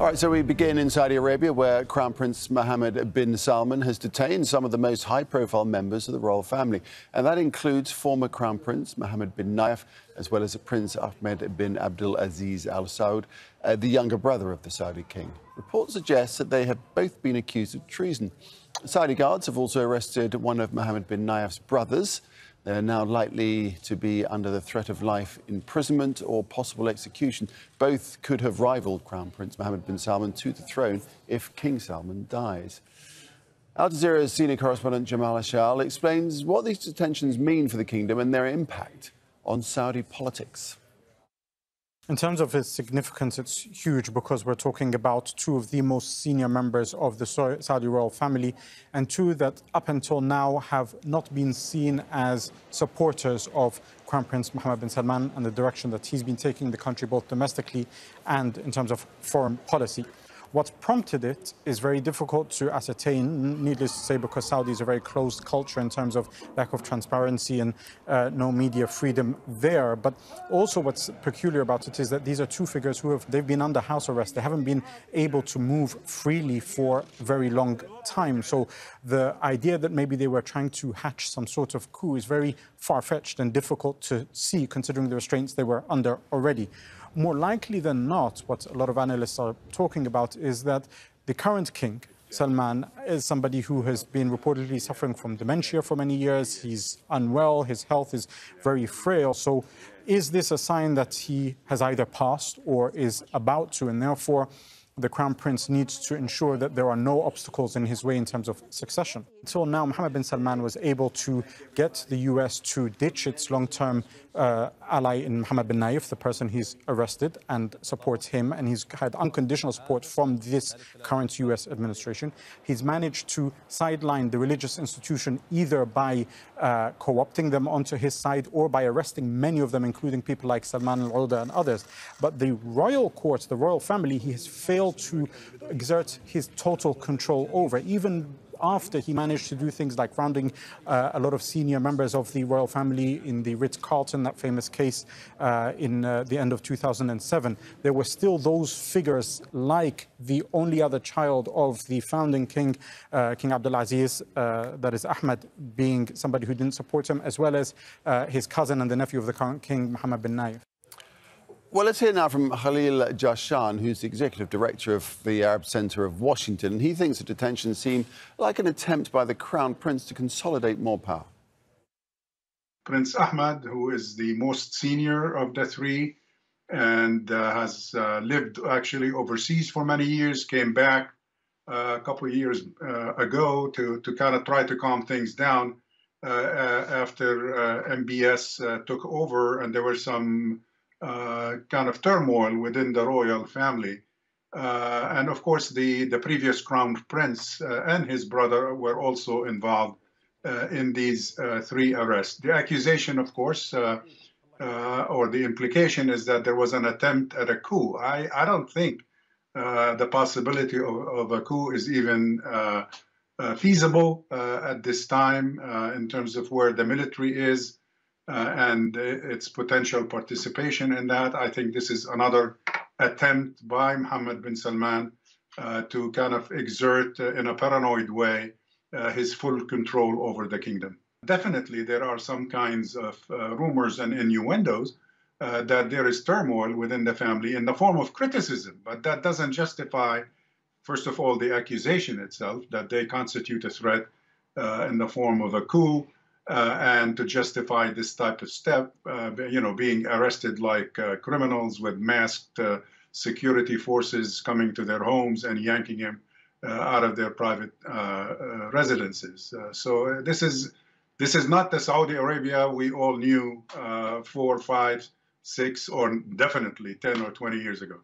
All right, so we begin in Saudi Arabia, where Crown Prince Mohammed bin Salman has detained some of the most high-profile members of the royal family. And that includes former Crown Prince Mohammed bin Nayef, as well as Prince Ahmed bin Abdulaziz Al Saud, the younger brother of the Saudi king. Reports suggest that they have both been accused of treason. Saudi guards have also arrested one of Mohammed bin Nayef's brothers. They're now likely to be under the threat of life imprisonment or possible execution. Both could have rivaled Crown Prince Mohammed bin Salman to the throne if King Salman dies. Al Jazeera's senior correspondent Jamal Alisal explains what these detentions mean for the kingdom and their impact on Saudi politics. In terms of its significance, it's huge because we're talking about two of the most senior members of the Saudi royal family, and two that up until now have not been seen as supporters of Crown Prince Mohammed bin Salman and the direction that he's been taking the country both domestically and in terms of foreign policy. What's prompted it is very difficult to ascertain, needless to say, because Saudi is a very closed culture in terms of lack of transparency and no media freedom there. But also what's peculiar about it is that these are two figures they've been under house arrest. They haven't been able to move freely for a very long time. So the idea that maybe they were trying to hatch some sort of coup is very far-fetched and difficult to see, considering the restraints they were under already. More likely than not, what a lot of analysts are talking about is that the current king, Salman, is somebody who has been reportedly suffering from dementia for many years. He's unwell, his health is very frail. So is this a sign that he has either passed or is about to, and therefore the Crown Prince needs to ensure that there are no obstacles in his way in terms of succession? Until now, Mohammed bin Salman was able to get the US to ditch its long-term ally in Mohammed bin Nayef, the person he's arrested, and support him. And he's had unconditional support from this current US administration. He's managed to sideline the religious institution either by co-opting them onto his side or by arresting many of them, including people like Salman al-Auda and others. But the royal court, the royal family, he has failed to exert his total control over, even after he managed to do things like rounding a lot of senior members of the royal family in the Ritz-Carlton, that famous case in the end of 2007. There were still those figures, like the only other child of the founding king, King Abdulaziz, that is Ahmed, being somebody who didn't support him, as well as his cousin and the nephew of the current king, Mohammed bin Nayef. Well, let's hear now from Khalil Jashan, who's the executive director of the Arab Center of Washington. And he thinks the detention seemed like an attempt by the Crown Prince to consolidate more power. Prince Ahmed, who is the most senior of the three and has lived actually overseas for many years, came back a couple of years ago to kind of try to calm things down after MBS took over, and there were some kind of turmoil within the royal family. And of course, the previous Crown Prince and his brother were also involved in these three arrests. The accusation, of course, or the implication is that there was an attempt at a coup. I don't think the possibility of a coup is even feasible at this time in terms of where the military is and its potential participation in that. I think this is another attempt by Mohammed bin Salman to kind of exert in a paranoid way his full control over the kingdom. Definitely, there are some kinds of rumors and innuendos that there is turmoil within the family in the form of criticism, but that doesn't justify, first of all, the accusation itself that they constitute a threat in the form of a coup. And to justify this type of step, being arrested like criminals with masked security forces coming to their homes and yanking them out of their private residences. So this is not the Saudi Arabia we all knew 4, 5, 6, or definitely 10 or 20 years ago.